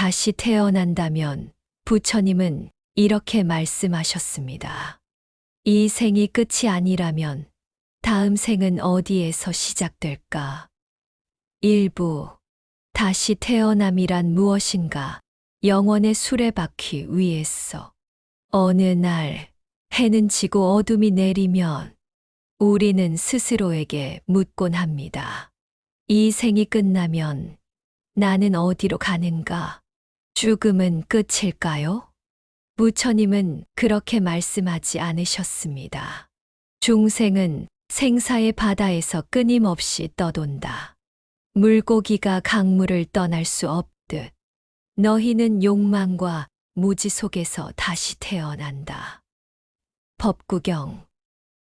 다시 태어난다면 부처님은 이렇게 말씀하셨습니다. 이 생이 끝이 아니라면 다음 생은 어디에서 시작될까? 일부 다시 태어남이란 무엇인가? 영원의 수레바퀴 위에서 어느 날 해는 지고 어둠이 내리면 우리는 스스로에게 묻곤 합니다. 이 생이 끝나면 나는 어디로 가는가? 죽음은 끝일까요? 부처님은 그렇게 말씀하지 않으셨습니다. 중생은 생사의 바다에서 끊임없이 떠돈다. 물고기가 강물을 떠날 수 없듯 너희는 욕망과 무지 속에서 다시 태어난다. 법구경.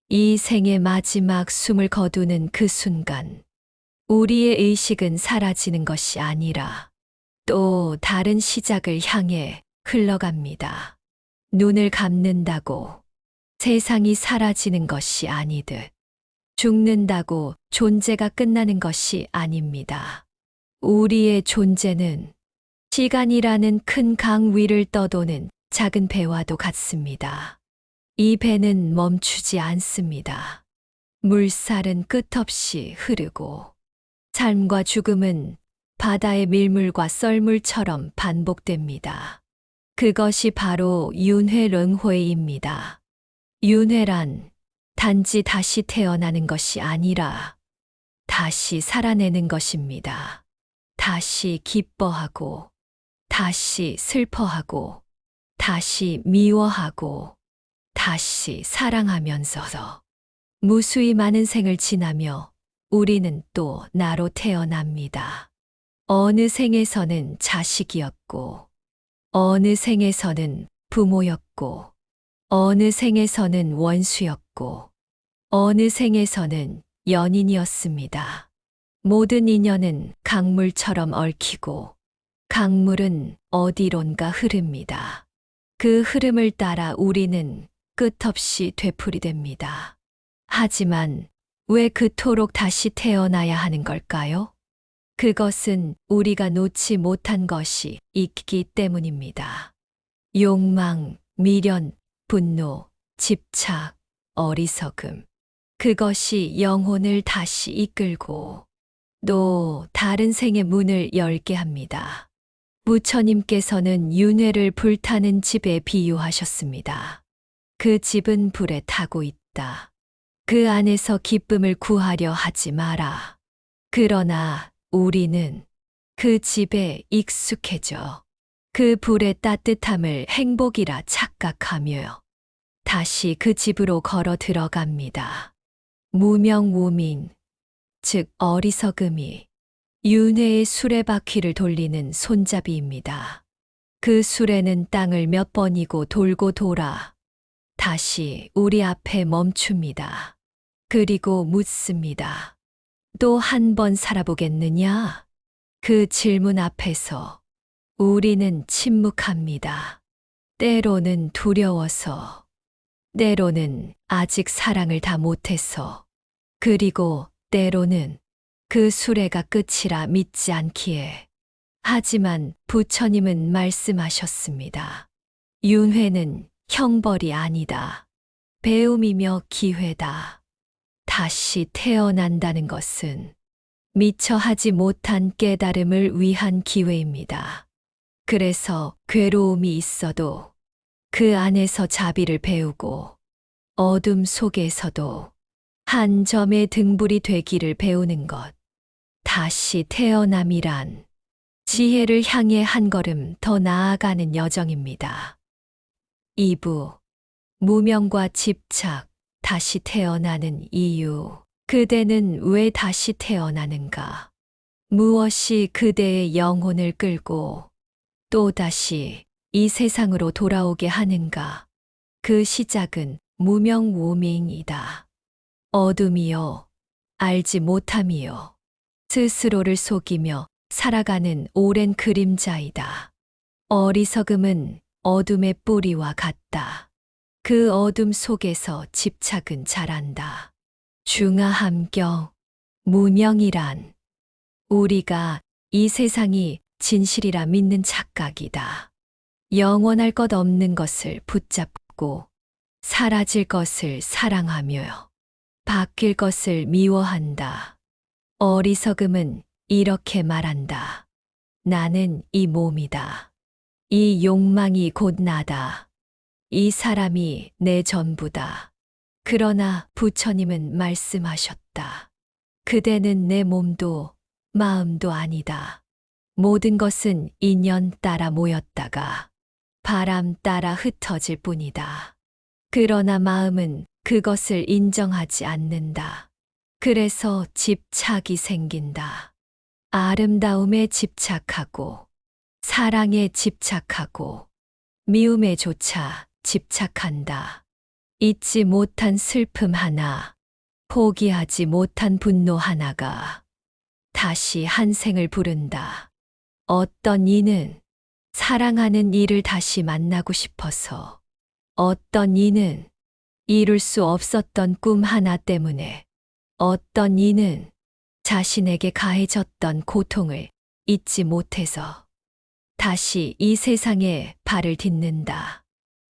이 생의 마지막 숨을 거두는 그 순간 우리의 의식은 사라지는 것이 아니라 또 다른 시작을 향해 흘러갑니다. 눈을 감는다고 세상이 사라지는 것이 아니듯 죽는다고 존재가 끝나는 것이 아닙니다. 우리의 존재는 시간이라는 큰 강 위를 떠도는 작은 배와도 같습니다. 이 배는 멈추지 않습니다. 물살은 끝없이 흐르고 삶과 죽음은 바다의 밀물과 썰물처럼 반복됩니다. 그것이 바로 윤회輪迴입니다. 윤회란 단지 다시 태어나는 것이 아니라 다시 살아내는 것입니다. 다시 기뻐하고, 다시 슬퍼하고, 다시 미워하고, 다시 사랑하면서 무수히 많은 생을 지나며 우리는 또 나로 태어납니다. 어느 생에서는 자식이었고, 어느 생에서는 부모였고, 어느 생에서는 원수였고, 어느 생에서는 연인이었습니다. 모든 인연은 강물처럼 얽히고, 강물은 어디론가 흐릅니다. 그 흐름을 따라 우리는 끝없이 되풀이됩니다. 하지만 왜 그토록 다시 태어나야 하는 걸까요? 그것은 우리가 놓지 못한 것이 있기 때문입니다. 욕망, 미련, 분노, 집착, 어리석음. 그것이 영혼을 다시 이끌고 또 다른 생의 문을 열게 합니다. 부처님께서는 윤회를 불타는 집에 비유하셨습니다. 그 집은 불에 타고 있다. 그 안에서 기쁨을 구하려 하지 마라. 그러나 우리는 그 집에 익숙해져 그 불의 따뜻함을 행복이라 착각하며 다시 그 집으로 걸어 들어갑니다. 무명무민, 즉 어리석음이 윤회의 수레바퀴를 돌리는 손잡이입니다. 그 수레는 땅을 몇 번이고 돌고 돌아 다시 우리 앞에 멈춥니다. 그리고 묻습니다. 또 한 번 살아보겠느냐? 그 질문 앞에서 우리는 침묵합니다. 때로는 두려워서, 때로는 아직 사랑을 다 못해서, 그리고 때로는 그 수레가 끝이라 믿지 않기에. 하지만 부처님은 말씀하셨습니다. 윤회는 형벌이 아니다. 배움이며 기회다. 다시 태어난다는 것은 미처 하지 못한 깨달음을 위한 기회입니다. 그래서 괴로움이 있어도 그 안에서 자비를 배우고 어둠 속에서도 한 점의 등불이 되기를 배우는 것. 다시 태어남이란 지혜를 향해 한 걸음 더 나아가는 여정입니다. 2부. 무명과 집착, 다시 태어나는 이유. 그대는 왜 다시 태어나는가? 무엇이 그대의 영혼을 끌고 또다시 이 세상으로 돌아오게 하는가? 그 시작은 무명무명이다. 어둠이요, 알지 못함이요, 스스로를 속이며 살아가는 오랜 그림자이다. 어리석음은 어둠의 뿌리와 같다. 그 어둠 속에서 집착은 자란다. 중하함경, 무명이란 우리가 이 세상이 진실이라 믿는 착각이다. 영원할 것 없는 것을 붙잡고 사라질 것을 사랑하며 바뀔 것을 미워한다. 어리석음은 이렇게 말한다. 나는 이 몸이다. 이 욕망이 곧 나다. 이 사람이 내 전부다. 그러나 부처님은 말씀하셨다. 그대는 내 몸도 마음도 아니다. 모든 것은 인연 따라 모였다가 바람 따라 흩어질 뿐이다. 그러나 마음은 그것을 인정하지 않는다. 그래서 집착이 생긴다. 아름다움에 집착하고, 사랑에 집착하고, 미움에 조차 집착한다. 잊지 못한 슬픔 하나, 포기하지 못한 분노 하나가 다시 한 생을 부른다. 어떤 이는 사랑하는 이를 다시 만나고 싶어서, 어떤 이는 이룰 수 없었던 꿈 하나 때문에, 어떤 이는 자신에게 가해졌던 고통을 잊지 못해서 다시 이 세상에 발을 딛는다.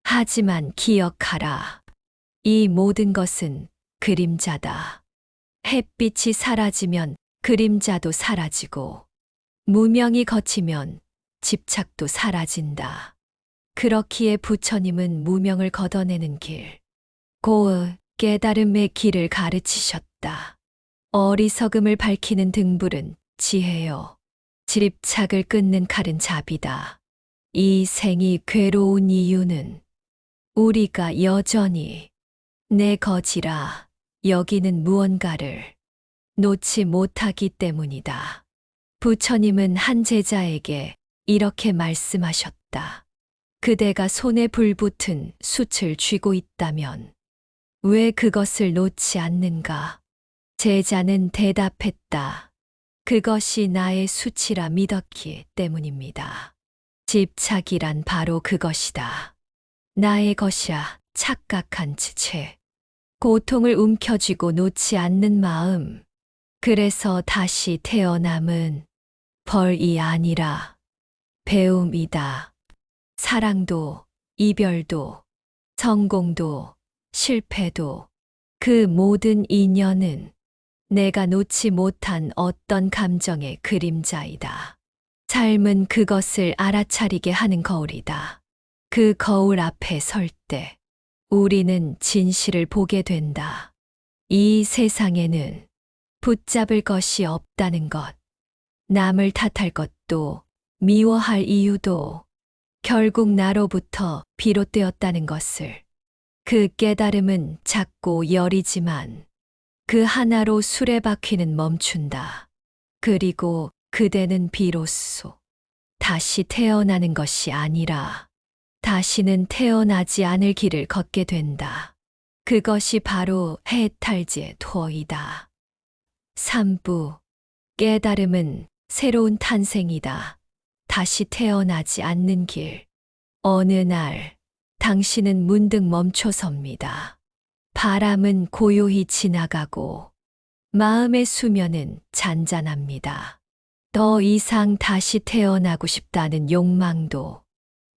하지만 기억하라. 이 모든 것은 그림자다. 햇빛이 사라지면 그림자도 사라지고, 무명이 걷히면 집착도 사라진다. 그렇기에 부처님은 무명을 걷어내는 길, 고의 깨달음의 길을 가르치셨다. 어리석음을 밝히는 등불은 지혜요. 집착을 끊는 칼은 자비다. 이 생이 괴로운 이유는 우리가 여전히 내 거지라 여기는 무언가를 놓지 못하기 때문이다. 부처님은 한 제자에게 이렇게 말씀하셨다. 그대가 손에 불붙은 숯을 쥐고 있다면 왜 그것을 놓지 않는가? 제자는 대답했다. 그것이 나의 숯이라 믿었기 때문입니다. 집착이란 바로 그것이다. 나의 것이야 착각한 채 고통을 움켜쥐고 놓지 않는 마음. 그래서 다시 태어남은 벌이 아니라 배움이다. 사랑도, 이별도, 성공도, 실패도, 그 모든 인연은 내가 놓지 못한 어떤 감정의 그림자이다. 삶은 그것을 알아차리게 하는 거울이다. 그 거울 앞에 설 때 우리는 진실을 보게 된다. 이 세상에는 붙잡을 것이 없다는 것, 남을 탓할 것도 미워할 이유도 결국 나로부터 비롯되었다는 것을. 그 깨달음은 작고 여리지만 그 하나로 수레바퀴는 멈춘다. 그리고 그대는 비로소 다시 태어나는 것이 아니라 다시는 태어나지 않을 길을 걷게 된다. 그것이 바로 해탈제 토이다. 3부 깨달음은 새로운 탄생이다. 다시 태어나지 않는 길. 어느 날 당신은 문득 멈춰섭니다. 바람은 고요히 지나가고 마음의 수면은 잔잔합니다. 더 이상 다시 태어나고 싶다는 욕망도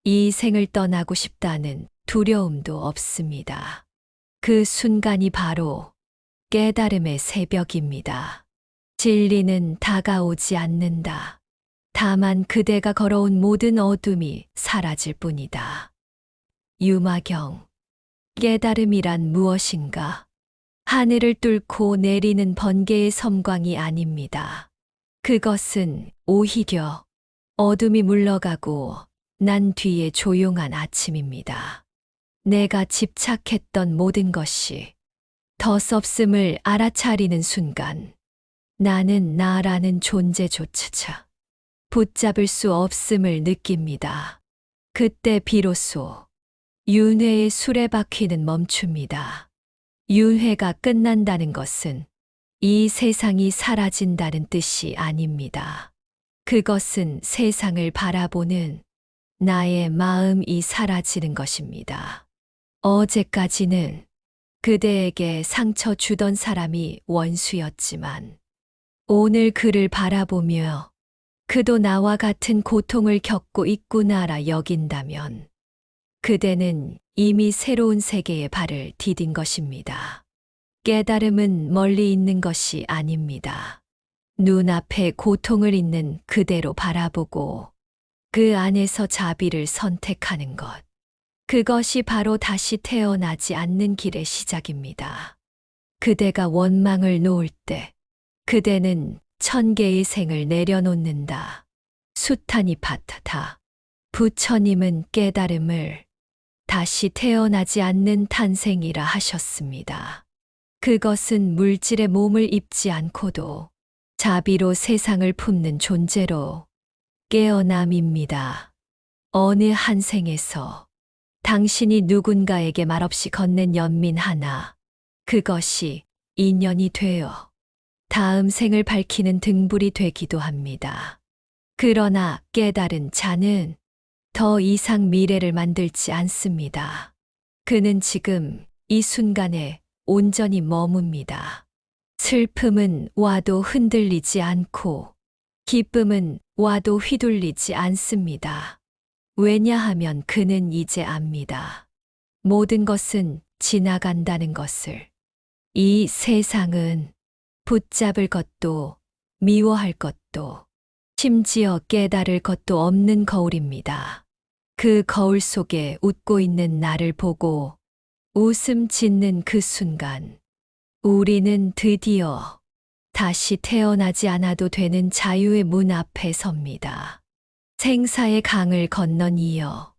이 생을 떠나고 싶다는 두려움도 없습니다. 그 순간이 바로 깨달음의 새벽입니다. 진리는 다가오지 않는다. 다만 그대가 걸어온 모든 어둠이 사라질 뿐이다. 유마경, 깨달음이란 무엇인가? 하늘을 뚫고 내리는 번개의 섬광이 아닙니다. 그것은 오히려 어둠이 물러가고 난 뒤에 조용한 아침입니다. 내가 집착했던 모든 것이 덧없음을 알아차리는 순간 나는 나라는 존재조차 붙잡을 수 없음을 느낍니다. 그때 비로소 윤회의 수레바퀴는 멈춥니다. 윤회가 끝난다는 것은 이 세상이 사라진다는 뜻이 아닙니다. 그것은 세상을 바라보는 나의 마음이 사라지는 것입니다. 어제까지는 그대에게 상처 주던 사람이 원수였지만 오늘 그를 바라보며 그도 나와 같은 고통을 겪고 있구나라 여긴다면 그대는 이미 새로운 세계에 발을 디딘 것입니다. 깨달음은 멀리 있는 것이 아닙니다. 눈앞에 고통을 있는 그대로 바라보고 그 안에서 자비를 선택하는 것. 그것이 바로 다시 태어나지 않는 길의 시작입니다. 그대가 원망을 놓을 때 그대는 1000개의 생을 내려놓는다. 수타니파타타. 부처님은 깨달음을 다시 태어나지 않는 탄생이라 하셨습니다. 그것은 물질의 몸을 입지 않고도 자비로 세상을 품는 존재로 깨어남입니다. 어느 한 생에서 당신이 누군가에게 말없이 건넨 연민 하나, 그것이 인연이 되어 다음 생을 밝히는 등불이 되기도 합니다. 그러나 깨달은 자는 더 이상 미래를 만들지 않습니다. 그는 지금 이 순간에 온전히 머뭅니다. 슬픔은 와도 흔들리지 않고 기쁨은 와도 휘둘리지 않습니다. 왜냐하면 그는 이제 압니다. 모든 것은 지나간다는 것을. 이 세상은 붙잡을 것도 미워할 것도 심지어 깨달을 것도 없는 거울입니다. 그 거울 속에 웃고 있는 나를 보고 웃음 짓는 그 순간 우리는 드디어 다시 태어나지 않아도 되는 자유의 문 앞에 섭니다. 생사의 강을 건넌 이어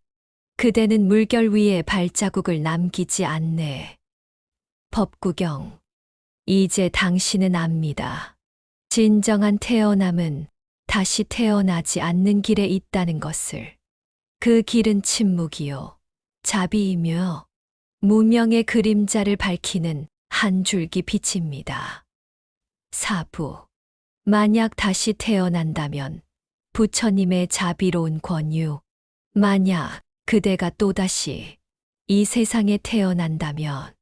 그대는 물결 위에 발자국을 남기지 않네. 법구경. 이제 당신은 압니다. 진정한 태어남은 다시 태어나지 않는 길에 있다는 것을. 그 길은 침묵이요, 자비이며 무명의 그림자를 밝히는 한 줄기 빛입니다. 사부. 만약 다시 태어난다면 부처님의 자비로운 권유, 만약 그대가 또다시 이 세상에 태어난다면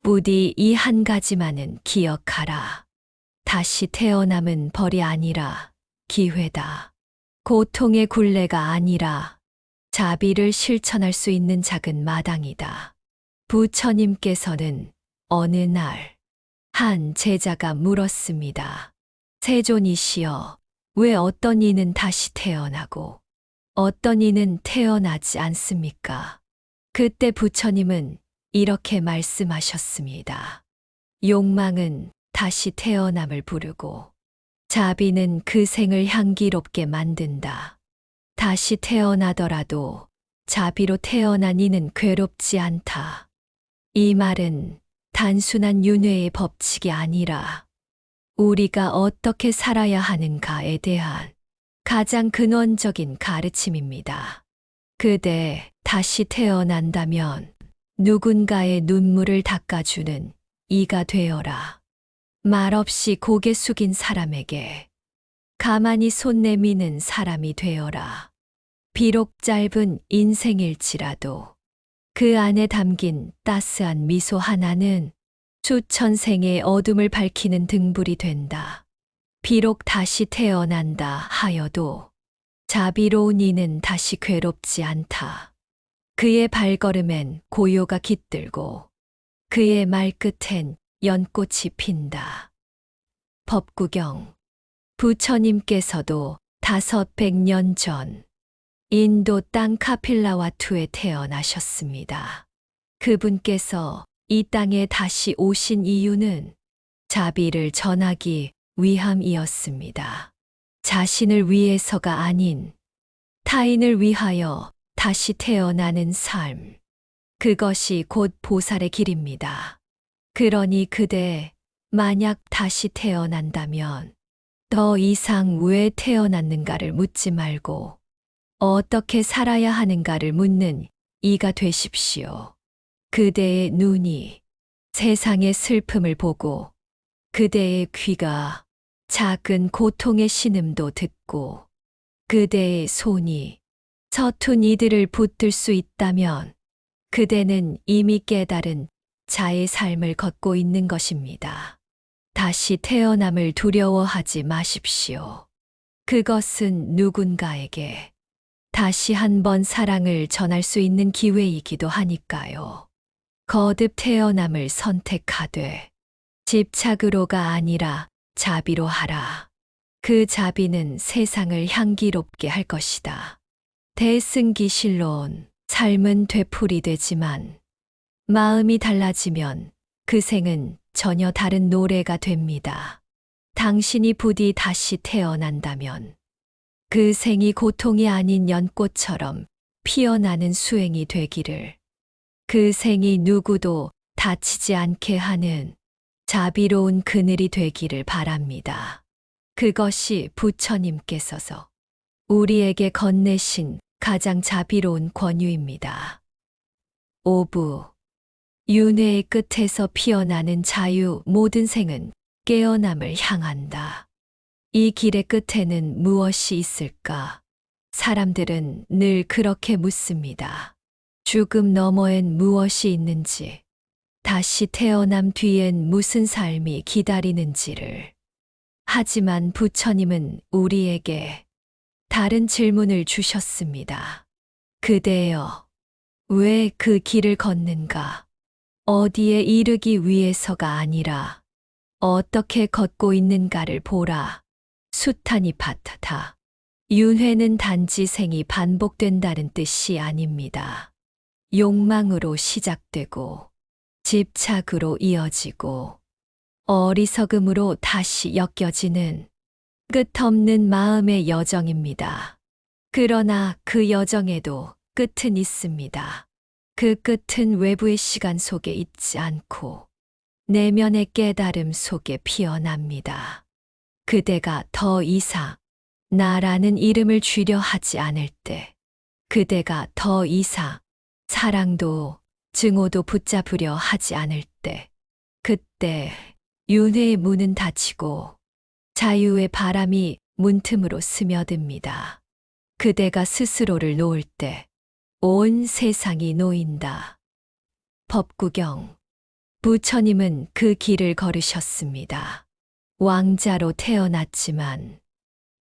부디 이 한 가지만은 기억하라. 다시 태어남은 벌이 아니라 기회다. 고통의 굴레가 아니라 자비를 실천할 수 있는 작은 마당이다. 부처님께서는 어느 날 한 제자가 물었습니다. 세존이시여, 왜 어떤 이는 다시 태어나고 어떤 이는 태어나지 않습니까? 그때 부처님은 이렇게 말씀하셨습니다. 욕망은 다시 태어남을 부르고 자비는 그 생을 향기롭게 만든다. 다시 태어나더라도 자비로 태어난 이는 괴롭지 않다. 이 말은 단순한 윤회의 법칙이 아니라 우리가 어떻게 살아야 하는가에 대한 가장 근원적인 가르침입니다. 그대 다시 태어난다면 누군가의 눈물을 닦아주는 이가 되어라. 말없이 고개 숙인 사람에게 가만히 손 내미는 사람이 되어라. 비록 짧은 인생일지라도 그 안에 담긴 따스한 미소 하나는 수천 생의 어둠을 밝히는 등불이 된다. 비록 다시 태어난다 하여도 자비로운 이는 다시 괴롭지 않다. 그의 발걸음엔 고요가 깃들고 그의 말끝엔 연꽃이 핀다. 법구경. 부처님께서도 500년 전 인도 땅 카필라와투에 태어나셨습니다. 그분께서 이 땅에 다시 오신 이유는 자비를 전하기 위함이었습니다. 자신을 위해서가 아닌 타인을 위하여 다시 태어나는 삶. 그것이 곧 보살의 길입니다. 그러니 그대 만약 다시 태어난다면 더 이상 왜 태어났는가를 묻지 말고 어떻게 살아야 하는가를 묻는 이가 되십시오. 그대의 눈이 세상의 슬픔을 보고 그대의 귀가 작은 고통의 신음도 듣고 그대의 손이 서툰 이들을 붙들 수 있다면 그대는 이미 깨달은 자의 삶을 걷고 있는 것입니다. 다시 태어남을 두려워하지 마십시오. 그것은 누군가에게 다시 한번 사랑을 전할 수 있는 기회이기도 하니까요. 거듭 태어남을 선택하되 집착으로가 아니라 자비로 하라. 그 자비는 세상을 향기롭게 할 것이다. 대승기실론, 삶은 되풀이 되지만 마음이 달라지면 그 생은 전혀 다른 노래가 됩니다. 당신이 부디 다시 태어난다면 그 생이 고통이 아닌 연꽃처럼 피어나는 수행이 되기를, 그 생이 누구도 다치지 않게 하는 자비로운 그늘이 되기를 바랍니다. 그것이 부처님께서서 우리에게 건네신 가장 자비로운 권유입니다. 5부. 윤회의 끝에서 피어나는 자유. 모든 생은 깨어남을 향한다. 이 길의 끝에는 무엇이 있을까? 사람들은 늘 그렇게 묻습니다. 죽음 너머엔 무엇이 있는지, 다시 태어남 뒤엔 무슨 삶이 기다리는지를. 하지만 부처님은 우리에게 다른 질문을 주셨습니다. 그대여, 왜 그 길을 걷는가? 어디에 이르기 위해서가 아니라 어떻게 걷고 있는가를 보라. 수타니 파타타. 윤회는 단지 생이 반복된다는 뜻이 아닙니다. 욕망으로 시작되고 집착으로 이어지고 어리석음으로 다시 엮여지는 끝없는 마음의 여정입니다. 그러나 그 여정에도 끝은 있습니다. 그 끝은 외부의 시간 속에 있지 않고 내면의 깨달음 속에 피어납니다. 그대가 더 이상 나라는 이름을 쥐려 하지 않을 때, 그대가 더 이상 사랑도 증오도 붙잡으려 하지 않을 때, 그때 윤회의 문은 닫히고 자유의 바람이 문틈으로 스며듭니다. 그대가 스스로를 놓을 때 온 세상이 놓인다. 법구경. 부처님은 그 길을 걸으셨습니다. 왕자로 태어났지만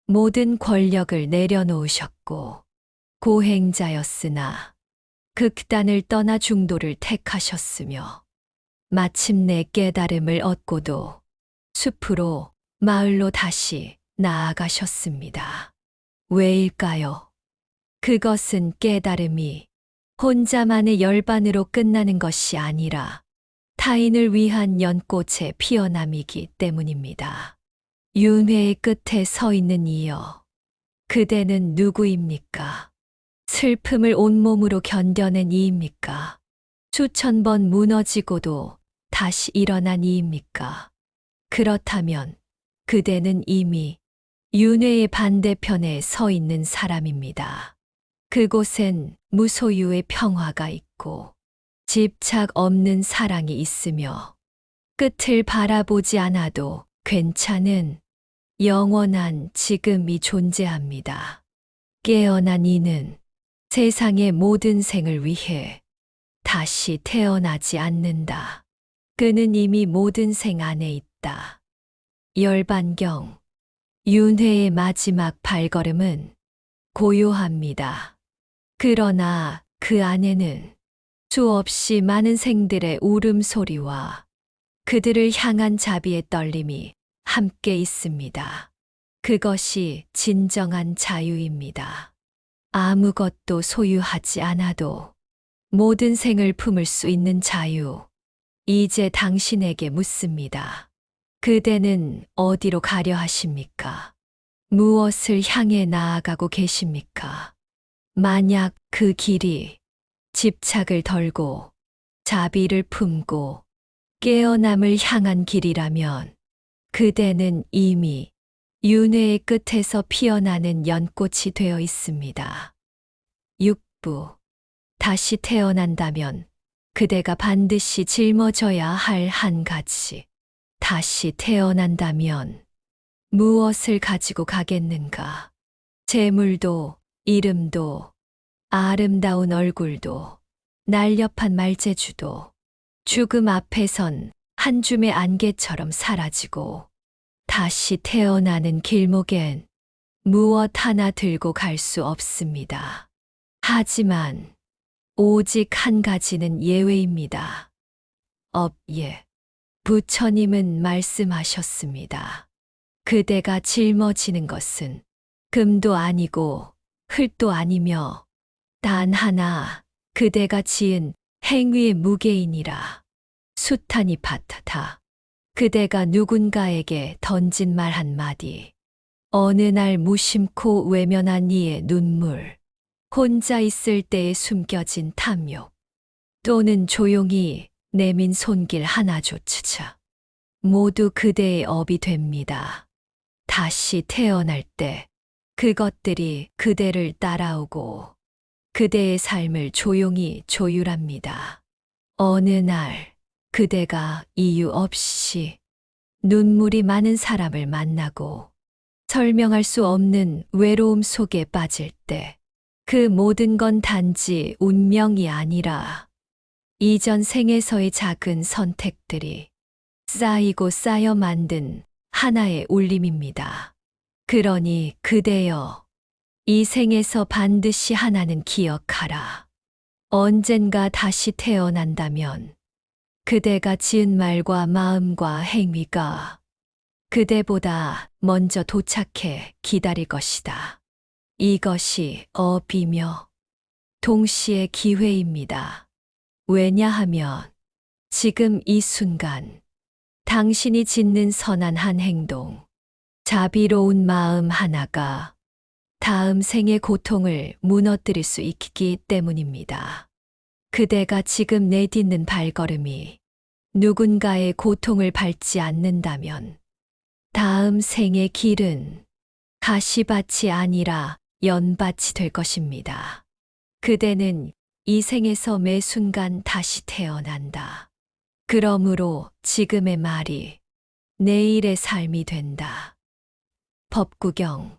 모든 권력을 내려놓으셨고 고행자였으나 극단을 떠나 중도를 택하셨으며 마침내 깨달음을 얻고도 숲으로 마을로 다시 나아가셨습니다. 왜일까요? 그것은 깨달음이 혼자만의 열반으로 끝나는 것이 아니라 타인을 위한 연꽃의 피어남이기 때문입니다. 윤회의 끝에 서 있는 이여, 그대는 누구입니까? 슬픔을 온몸으로 견뎌낸 이입니까? 수천 번 무너지고도 다시 일어난 이입니까? 그렇다면 그대는 이미 윤회의 반대편에 서 있는 사람입니다. 그곳엔 무소유의 평화가 있고 집착 없는 사랑이 있으며 끝을 바라보지 않아도 괜찮은 영원한 지금이 존재합니다. 깨어난 이는 세상의 모든 생을 위해 다시 태어나지 않는다. 그는 이미 모든 생 안에 있다. 열반경. 윤회의 마지막 발걸음은 고요합니다. 그러나 그 안에는 수없이 많은 생들의 울음소리와 그들을 향한 자비의 떨림이 함께 있습니다. 그것이 진정한 자유입니다. 아무것도 소유하지 않아도 모든 생을 품을 수 있는 자유. 이제 당신에게 묻습니다. 그대는 어디로 가려 하십니까? 무엇을 향해 나아가고 계십니까? 만약 그 길이 집착을 덜고 자비를 품고 깨어남을 향한 길이라면 그대는 이미 윤회의 끝에서 피어나는 연꽃이 되어 있습니다. 6부. 다시 태어난다면 그대가 반드시 짊어져야 할 한 가지. 다시 태어난다면 무엇을 가지고 가겠는가? 재물도, 이름도, 아름다운 얼굴도, 날렵한 말재주도 죽음 앞에선 한 줌의 안개처럼 사라지고 다시 태어나는 길목엔 무엇 하나 들고 갈 수 없습니다. 하지만 오직 한 가지는 예외입니다. 예. 부처님은 말씀하셨습니다. 그대가 짊어지는 것은 금도 아니고 흙도 아니며 단 하나 그대가 지은 행위의 무게이니라. 수타니 파타타. 그대가 누군가에게 던진 말 한마디. 어느 날 무심코 외면한 이의 눈물. 혼자 있을 때에 숨겨진 탐욕. 또는 조용히 내민 손길 하나조차. 모두 그대의 업이 됩니다. 다시 태어날 때 그것들이 그대를 따라오고 그대의 삶을 조용히 조율합니다. 어느 날 그대가 이유 없이 눈물이 많은 사람을 만나고 설명할 수 없는 외로움 속에 빠질 때 그 모든 건 단지 운명이 아니라 이전 생에서의 작은 선택들이 쌓이고 쌓여 만든 하나의 울림입니다. 그러니 그대여, 이 생에서 반드시 하나는 기억하라. 언젠가 다시 태어난다면 그대가 지은 말과 마음과 행위가 그대보다 먼저 도착해 기다릴 것이다. 이것이 업이며 동시에 기회입니다. 왜냐하면 지금 이 순간 당신이 짓는 선한 한 행동, 자비로운 마음 하나가 다음 생의 고통을 무너뜨릴 수 있기 때문입니다. 그대가 지금 내딛는 발걸음이 누군가의 고통을 밟지 않는다면 다음 생의 길은 가시밭이 아니라 연밭이 될 것입니다. 그대는 이 생에서 매 순간 다시 태어난다. 그러므로 지금의 말이 내일의 삶이 된다. 법구경.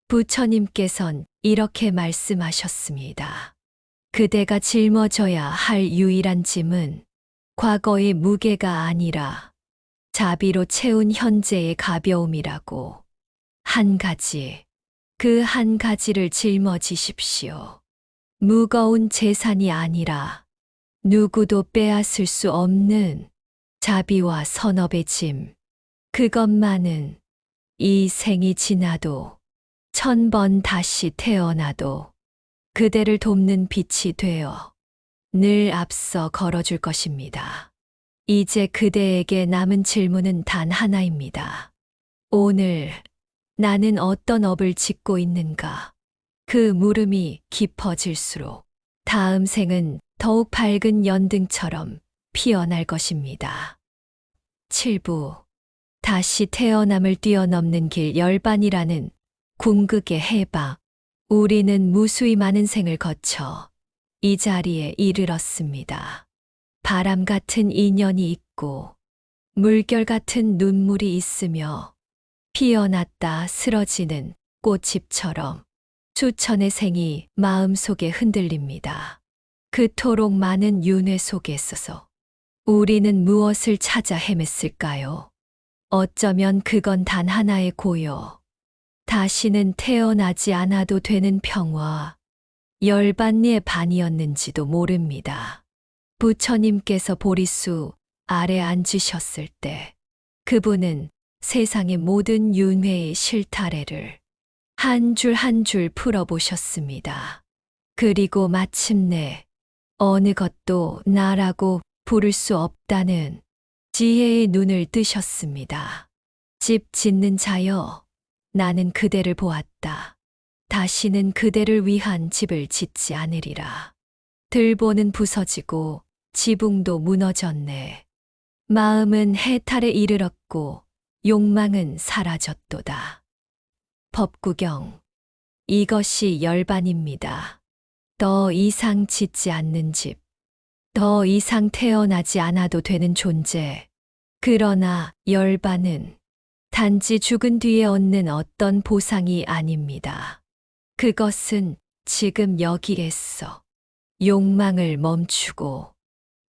부처님께선 이렇게 말씀하셨습니다. 그대가 짊어져야 할 유일한 짐은 과거의 무게가 아니라 자비로 채운 현재의 가벼움이라고. 한 가지, 그 한 가지를 짊어지십시오. 무거운 재산이 아니라 누구도 빼앗을 수 없는 자비와 선업의 짐. 그것만은 이 생이 지나도 1000번 다시 태어나도 그대를 돕는 빛이 되어 늘 앞서 걸어줄 것입니다. 이제 그대에게 남은 질문은 단 하나입니다. 오늘 나는 어떤 업을 짓고 있는가? 그 물음이 깊어질수록 다음 생은 더욱 밝은 연등처럼 피어날 것입니다. 7부. 다시 태어남을 뛰어넘는 길 열반이라는 궁극의 해방. 우리는 무수히 많은 생을 거쳐 이 자리에 이르렀습니다. 바람 같은 인연이 있고 물결 같은 눈물이 있으며 피어났다 쓰러지는 꽃잎처럼 수천의 생이 마음속에 흔들립니다. 그토록 많은 윤회 속에서서 우리는 무엇을 찾아 헤맸을까요? 어쩌면 그건 단 하나의 고요. 다시는 태어나지 않아도 되는 평화, 열반리의 반이었는지도 모릅니다. 부처님께서 보리수 아래 앉으셨을 때 그분은 세상의 모든 윤회의 실타래를 한 줄 한 줄 풀어보셨습니다. 그리고 마침내 어느 것도 나라고 부를 수 없다는 지혜의 눈을 뜨셨습니다. 집 짓는 자여, 나는 그대를 보았다. 다시는 그대를 위한 집을 짓지 않으리라. 들보는 부서지고 지붕도 무너졌네. 마음은 해탈에 이르렀고 욕망은 사라졌도다. 법구경. 이것이 열반입니다. 더 이상 짓지 않는 집, 더 이상 태어나지 않아도 되는 존재. 그러나 열반은 단지 죽은 뒤에 얻는 어떤 보상이 아닙니다. 그것은 지금 여기에서 욕망을 멈추고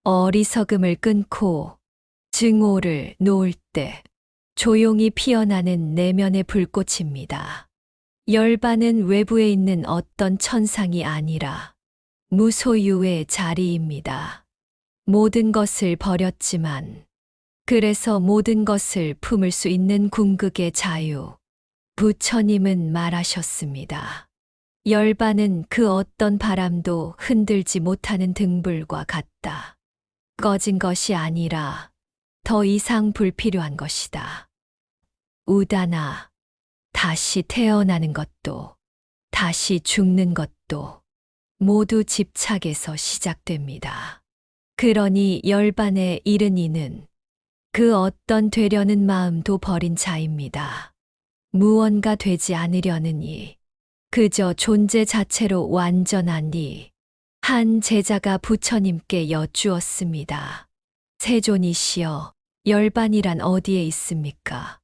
어리석음을 끊고 증오를 놓을 때 조용히 피어나는 내면의 불꽃입니다. 열반은 외부에 있는 어떤 천상이 아니라 무소유의 자리입니다. 모든 것을 버렸지만 그래서 모든 것을 품을 수 있는 궁극의 자유. 부처님은 말하셨습니다. 열반은 그 어떤 바람도 흔들지 못하는 등불과 같다. 꺼진 것이 아니라 더 이상 불필요한 것이다. 우다나, 다시 태어나는 것도, 다시 죽는 것도 모두 집착에서 시작됩니다. 그러니 열반에 이른 이는 그 어떤 되려는 마음도 버린 자입니다. 무언가 되지 않으려는 이, 그저 존재 자체로 완전한 이. 한 제자가 부처님께 여쭈었습니다. 세존이시여, 열반이란 어디에 있습니까?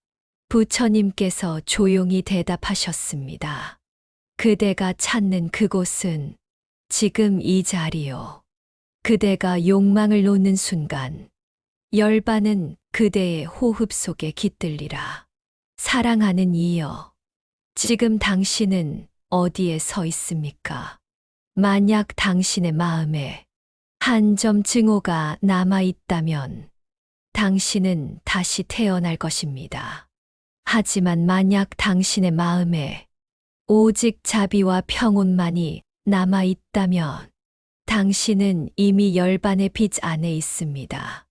부처님께서 조용히 대답하셨습니다. 그대가 찾는 그곳은 지금 이 자리요. 그대가 욕망을 놓는 순간, 열반은 그대의 호흡 속에 깃들리라. 사랑하는 이여, 지금 당신은 어디에 서 있습니까? 만약 당신의 마음에 한 점 증오가 남아 있다면 당신은 다시 태어날 것입니다. 하지만 만약 당신의 마음에 오직 자비와 평온만이 남아 있다면 당신은 이미 열반의 빛 안에 있습니다.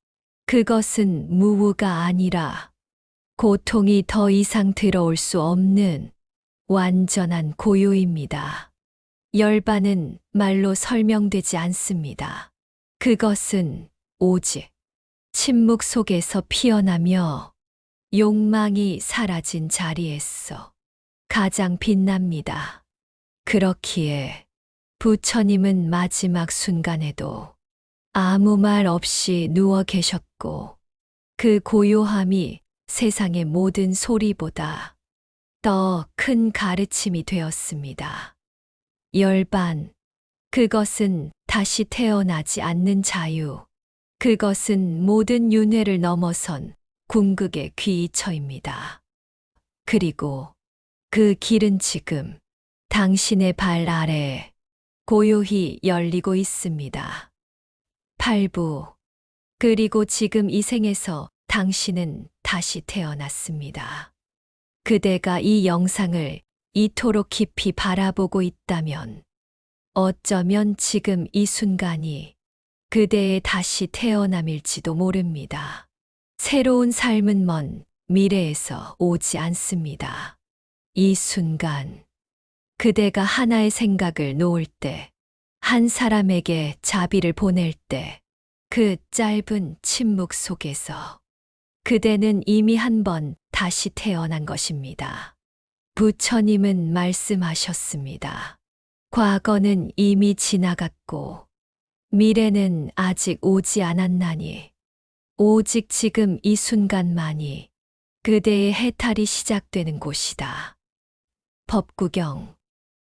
그것은 무우가 아니라 고통이 더 이상 들어올 수 없는 완전한 고요입니다. 열반은 말로 설명되지 않습니다. 그것은 오직 침묵 속에서 피어나며 욕망이 사라진 자리에서 가장 빛납니다. 그렇기에 부처님은 마지막 순간에도 아무 말 없이 누워 계셨고 그 고요함이 세상의 모든 소리보다 더 큰 가르침이 되었습니다. 열반, 그것은 다시 태어나지 않는 자유. 그것은 모든 윤회를 넘어선 궁극의 귀처입니다. 그리고 그 길은 지금 당신의 발 아래에 고요히 열리고 있습니다. 팔부, 그리고 지금 이 생에서 당신은 다시 태어났습니다. 그대가 이 영상을 이토록 깊이 바라보고 있다면 어쩌면 지금 이 순간이 그대의 다시 태어남일지도 모릅니다. 새로운 삶은 먼 미래에서 오지 않습니다. 이 순간, 그대가 하나의 생각을 놓을 때, 한 사람에게 자비를 보낼 때, 그 짧은 침묵 속에서 그대는 이미 한 번 다시 태어난 것입니다. 부처님은 말씀하셨습니다. 과거는 이미 지나갔고 미래는 아직 오지 않았나니 오직 지금 이 순간만이 그대의 해탈이 시작되는 곳이다. 법구경.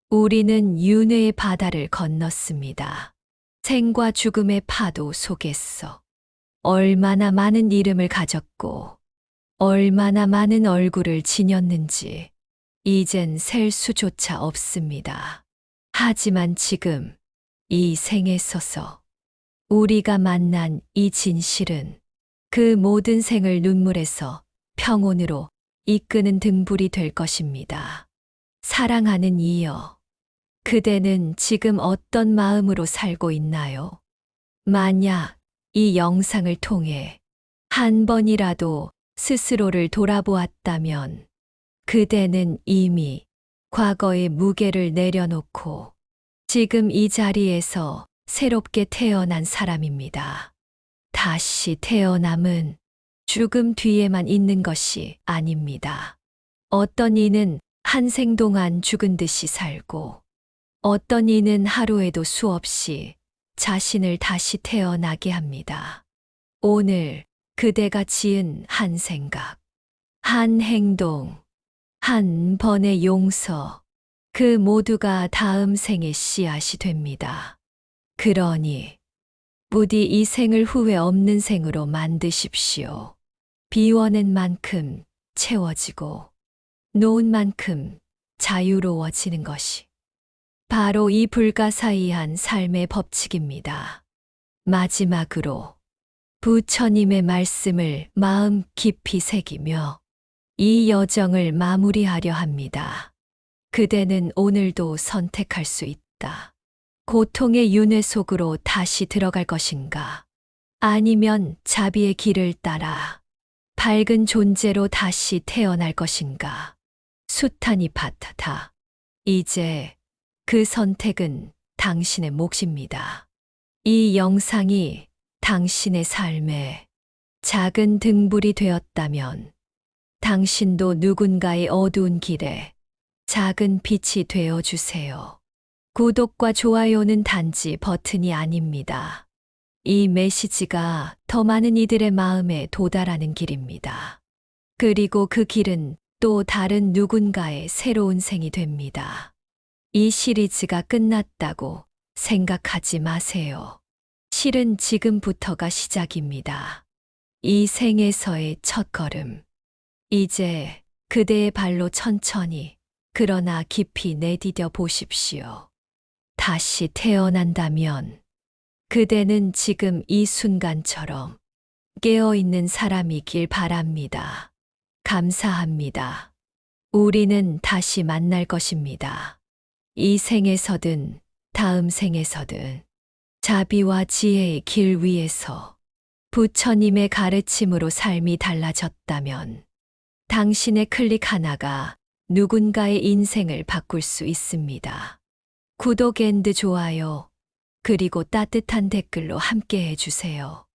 우리는 윤회의 바다를 건넜습니다. 생과 죽음의 파도 속에서 얼마나 많은 이름을 가졌고 얼마나 많은 얼굴을 지녔는지 이젠 셀 수조차 없습니다. 하지만 지금 이 생에 서서 우리가 만난 이 진실은 그 모든 생을 눈물에서 평온으로 이끄는 등불이 될 것입니다. 사랑하는 이여, 그대는 지금 어떤 마음으로 살고 있나요? 만약 이 영상을 통해 한 번이라도 스스로를 돌아보았다면 그대는 이미 과거의 무게를 내려놓고 지금 이 자리에서 새롭게 태어난 사람입니다. 다시 태어남은 죽음 뒤에만 있는 것이 아닙니다. 어떤 이는 한 생 동안 죽은 듯이 살고 어떤 이는 하루에도 수없이 자신을 다시 태어나게 합니다. 오늘 그대가 지은 한 생각, 한 행동, 한 번의 용서, 그 모두가 다음 생의 씨앗이 됩니다. 그러니 부디 이 생을 후회 없는 생으로 만드십시오. 비워낸 만큼 채워지고 놓은 만큼 자유로워지는 것이 바로 이 불가사의한 삶의 법칙입니다. 마지막으로 부처님의 말씀을 마음 깊이 새기며 이 여정을 마무리하려 합니다. 그대는 오늘도 선택할 수 있다. 고통의 윤회 속으로 다시 들어갈 것인가? 아니면 자비의 길을 따라 밝은 존재로 다시 태어날 것인가? 수타니 파타타. 이제 그 선택은 당신의 몫입니다. 이 영상이 당신의 삶에 작은 등불이 되었다면 당신도 누군가의 어두운 길에 작은 빛이 되어 주세요. 구독과 좋아요는 단지 버튼이 아닙니다. 이 메시지가 더 많은 이들의 마음에 도달하는 길입니다. 그리고 그 길은 또 다른 누군가의 새로운 생이 됩니다. 이 시리즈가 끝났다고 생각하지 마세요. 실은 지금부터가 시작입니다. 이 생에서의 첫걸음. 이제 그대의 발로 천천히 그러나 깊이 내디뎌 보십시오. 다시 태어난다면 그대는 지금 이 순간처럼 깨어있는 사람이길 바랍니다. 감사합니다. 우리는 다시 만날 것입니다. 이 생에서든 다음 생에서든 자비와 지혜의 길 위에서 부처님의 가르침으로 삶이 달라졌다면 당신의 클릭 하나가 누군가의 인생을 바꿀 수 있습니다. 구독 앤 좋아요, 그리고 따뜻한 댓글로 함께 해주세요.